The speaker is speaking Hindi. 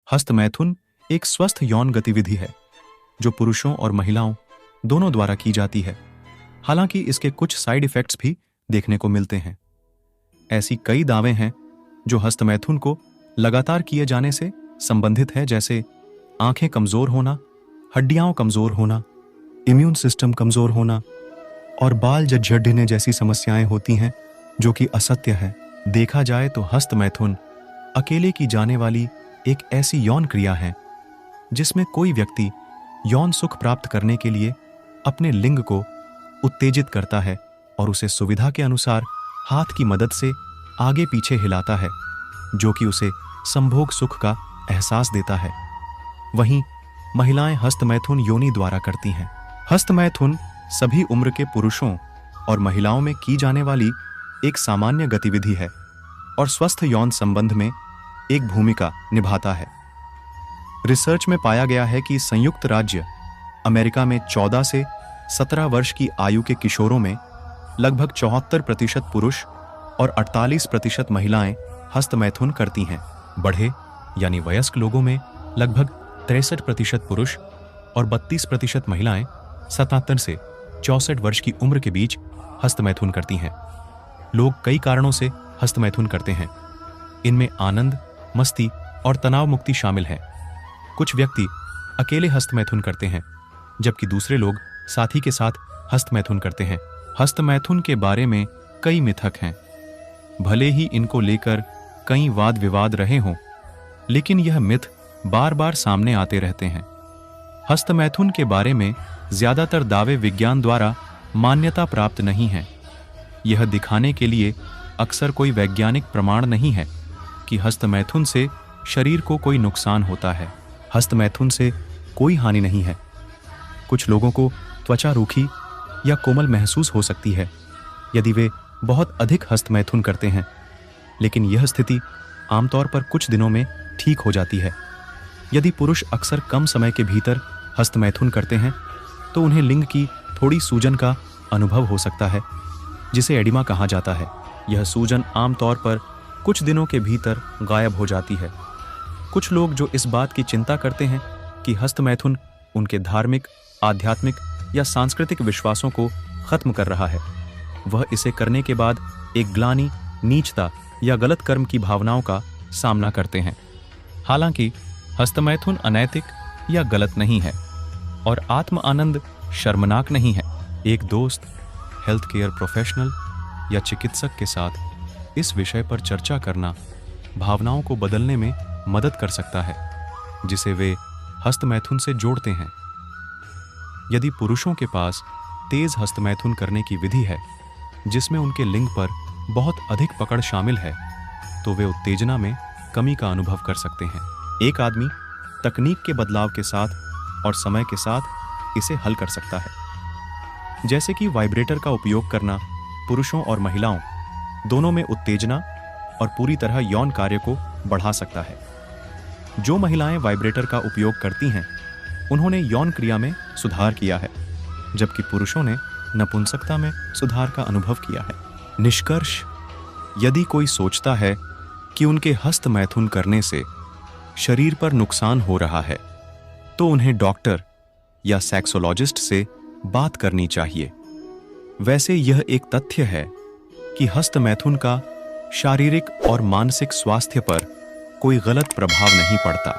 हस्तमैथुन एक स्वस्थ यौन गतिविधि है जो पुरुषों और महिलाओं दोनों द्वारा की जाती है। हालांकि इसके कुछ साइड इफेक्ट्स भी देखने को मिलते हैं। ऐसी कई दावे हैं जो हस्तमैथुन को लगातार किए जाने से संबंधित है, जैसे आंखें कमजोर होना, हड्डियां कमजोर होना, इम्यून सिस्टम कमजोर होना और बाल झड़ने जैसी समस्याएं होती हैं, जो कि असत्य है। देखा जाए तो हस्तमैथुन अकेले की जाने वाली एक ऐसी यौन क्रिया है जिसमें कोई व्यक्ति यौन सुख प्राप्त करने के लिए अपने लिंग को उत्तेजित करता है और उसे सुविधा के अनुसार हाथ की मदद से आगे पीछे हिलाता है, जो कि उसे संभोग सुख का एहसास देता है। वहीं महिलाएं हस्तमैथुन योनि द्वारा करती हैं। हस्तमैथुन सभी उम्र के पुरुषों और महिलाओं में की जाने वाली एक सामान्य गतिविधि है और स्वस्थ यौन संबंध में एक भूमिका निभाता है। रिसर्च में पाया गया है कि संयुक्त राज्य अमेरिका में 14 से 17 वर्ष की आयु के किशोरों में लगभग 74% पुरुष और 48% महिलाएं हस्तमैथुन करती हैं। बढ़े यानी वयस्क लोगों में लगभग 63% पुरुष और 32% महिलाएं 77 से 64 वर्ष की उम्र के बीच हस्तमैथुन करती हैं। लोग कई कारणों से हस्तमैथुन करते हैं। इनमें आनंद, मस्ती और तनाव मुक्ति शामिल है। कुछ व्यक्ति अकेले हस्तमैथुन करते हैं, जबकि दूसरे लोग साथी के साथ हस्तमैथुन करते हैं। हस्तमैथुन के बारे में कई मिथक हैं। भले ही इनको लेकर कई वाद विवाद रहे हों, लेकिन यह मिथ बार बार सामने आते रहते हैं। हस्तमैथुन के बारे में ज्यादातर दावे विज्ञान द्वारा मान्यता प्राप्त नहीं हैं। यह दिखाने के लिए अक्सर कोई वैज्ञानिक प्रमाण नहीं है कि हस्तमैथुन से शरीर को कोई नुकसान होता है। हस्तमैथुन से कोई हानि नहीं है। कुछ लोगों को त्वचा रूखी या कोमल महसूस हो सकती है यदि वे बहुत अधिक हस्तमैथुन करते हैं, लेकिन यह स्थिति आमतौर पर कुछ दिनों में ठीक हो जाती है। यदि पुरुष अक्सर कम समय के भीतर हस्तमैथुन करते हैं तो उन्हें लिंग की थोड़ी सूजन का अनुभव हो सकता है, जिसे एडिमा कहा जाता है। यह सूजन आमतौर पर कुछ दिनों के भीतर गायब हो जाती है। कुछ लोग जो इस बात की चिंता करते हैं कि हस्तमैथुन उनके धार्मिक, आध्यात्मिक या सांस्कृतिक विश्वासों को खत्म कर रहा है, वह इसे करने के बाद एक ग्लानि, नीचता या गलत कर्म की भावनाओं का सामना करते हैं। हालांकि हस्तमैथुन अनैतिक या गलत नहीं है और आत्म आनंद शर्मनाक नहीं है। एक दोस्त, हेल्थ केयर प्रोफेशनल या चिकित्सक के साथ इस विषय पर चर्चा करना भावनाओं को बदलने में मदद कर सकता है, जिसे वे हस्तमैथुन से जोड़ते हैं। यदि पुरुषों के पास तेज हस्तमैथुन करने की विधि है जिसमें उनके लिंग पर बहुत अधिक पकड़ शामिल है, तो वे उत्तेजना में कमी का अनुभव कर सकते हैं। एक आदमी तकनीक के बदलाव के साथ और समय के साथ इसे हल कर सकता है, जैसे कि वाइब्रेटर का उपयोग करना पुरुषों और महिलाओं दोनों में उत्तेजना और पूरी तरह यौन कार्य को बढ़ा सकता है। जो महिलाएं वाइब्रेटर का उपयोग करती हैं, उन्होंने यौन क्रिया में सुधार किया है, जबकि पुरुषों ने नपुंसकता में सुधार का अनुभव किया है। निष्कर्ष: यदि कोई सोचता है कि उनके हस्तमैथुन करने से शरीर पर नुकसान हो रहा है, तो उन्हें डॉक्टर या सेक्सोलॉजिस्ट से बात करनी चाहिए। वैसे यह एक तथ्य है कि हस्तमैथुन का शारीरिक और मानसिक स्वास्थ्य पर कोई गलत प्रभाव नहीं पड़ता।